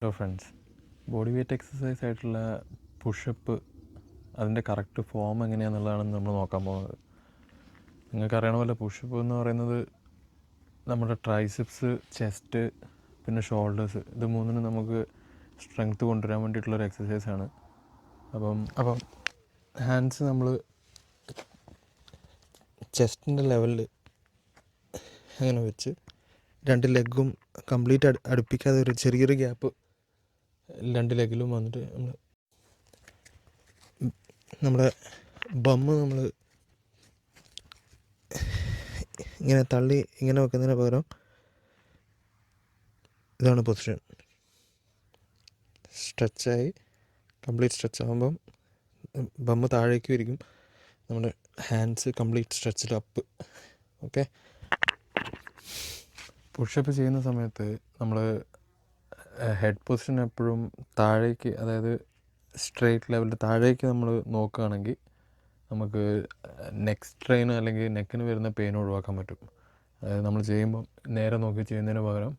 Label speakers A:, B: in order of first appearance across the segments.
A: Hello friends, body weight exercise ആയിട്ടുള്ള pushup അതിൻ്റെ correct form എങ്ങനെയാണെന്നുള്ളതാണ് നമ്മൾ നോക്കാൻ പോകുന്നത്. നിങ്ങൾക്കറിയണ പോലെ പുഷപ്പ് എന്ന് പറയുന്നത് നമ്മുടെ ട്രൈസെപ്സ്, ചെസ്റ്റ്, പിന്നെ ഷോൾഡേഴ്സ്, ഇത് മൂന്നിനും നമുക്ക് സ്ട്രെങ്ത്ത് കൊണ്ടുവരാൻ വേണ്ടിയിട്ടുള്ളൊരു എക്സസൈസാണ്. അപ്പം ഹാൻഡ്സ് നമ്മൾ ചെസ്റ്റിൻ്റെ ലെവലിൽ അങ്ങനെ വെച്ച് രണ്ട് ലെഗും കംപ്ലീറ്റ് അടുപ്പിക്കാതെ ഒരു ചെറിയൊരു ഗ്യാപ്പ് രണ്ട് ലെഗിലും വന്നിട്ട് നമ്മുടെ ബമ്മ് നമ്മൾ ഇങ്ങനെ തള്ളി ഇങ്ങനെ വെക്കുന്നതിന് പകരം ഇതാണ് പൊസിഷൻ. സ്ട്രെച്ചായി കംപ്ലീറ്റ് സ്ട്രെച്ച് ആകുമ്പം ബമ്മ് താഴേക്കും ഇരിക്കും, നമ്മുടെ ഹാൻഡ്സ് കംപ്ലീറ്റ് സ്ട്രെച്ചിൽ അപ്പ്. ഓക്കെ, പുഷപ്പ് ചെയ്യുന്ന സമയത്ത് നമ്മൾ ഹെഡ് പൊസിഷൻ എപ്പോഴും താഴേക്ക്, അതായത് സ്ട്രെയിറ്റ് ലെവലിൽ താഴേക്ക് നമ്മൾ നോക്കുകയാണെങ്കിൽ നമുക്ക് നെക്ക് സ്ട്രെയിൻ അല്ലെങ്കിൽ നെക്കിന് വരുന്ന പെയിൻ ഒഴിവാക്കാൻ പറ്റും. അതായത് നമ്മൾ ചെയ്യുമ്പം നേരെ നോക്കി ചെയ്യുന്നതിന് പകരം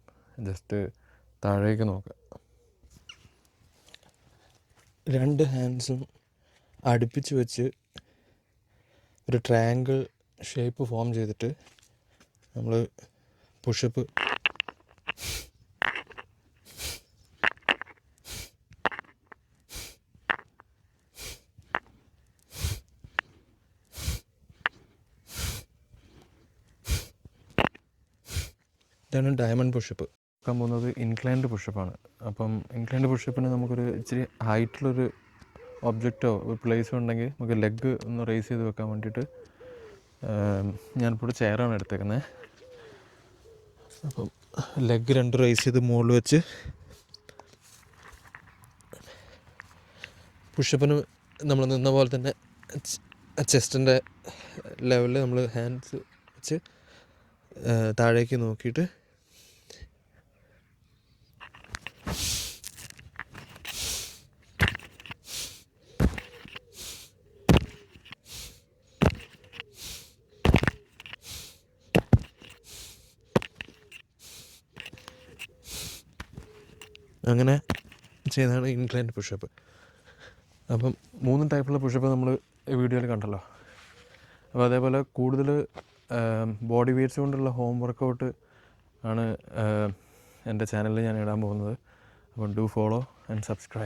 A: ജസ്റ്റ് താഴേക്ക് നോക്കുക. രണ്ട് ഹാൻഡ്സും അടുപ്പിച്ച് വെച്ച് ഒരു ട്രയാങ്കിൾ ഷേപ്പ് ഫോം ചെയ്തിട്ട് നമ്മൾ പുഷപ്പ് ഇതാണ് ഡയമണ്ട് പുഷപ്പ്. നോക്കാൻ പോകുന്നത് ഇൻക്ലൈൻഡ് പുഷപ്പാണ്. അപ്പം ഇൻക്ലൈൻഡ് പുഷപ്പിന് നമുക്കൊരു ഇച്ചിരി ഹൈറ്റുള്ളൊരു ഒബ്ജക്റ്റോ ഒരു പ്ലേസോ ഉണ്ടെങ്കിൽ നമുക്ക് ലെഗ് ഒന്ന് റേസ് ചെയ്ത് വെക്കാൻ വേണ്ടിയിട്ട് ഞാനിപ്പോൾ ചെയറാണ് എടുത്തേക്കുന്നത്. അപ്പം ലെഗ് രണ്ട് റേസ് ചെയ്ത് മുകളിൽ വെച്ച് പുഷപ്പിന് നമ്മൾ നിന്ന പോലെ തന്നെ ചെസ്റ്റിൻ്റെ ലെവലിൽ നമ്മൾ ഹാൻഡ്സ് വെച്ച് താഴേക്ക് നോക്കിയിട്ട് അങ്ങനെ ചെയ്യുന്നതാണ് ഇൻക്ലൈൻഡ് പുഷപ്പ്. അപ്പം 3 ടൈപ്പുള്ള പുഷപ്പ് നമ്മൾ വീഡിയോയിൽ കണ്ടല്ലോ. അപ്പോൾ അതേപോലെ കൂടുതൽ ബോഡി വെയ്റ്റ്സ് കൊണ്ടുള്ള ഹോം വർക്കൗട്ട് ആണ് എൻ്റെ ചാനലിൽ ഞാൻ ഇടാൻ പോകുന്നത്. അപ്പം ഡു ഫോളോ ആൻഡ് സബ്സ്ക്രൈബ്.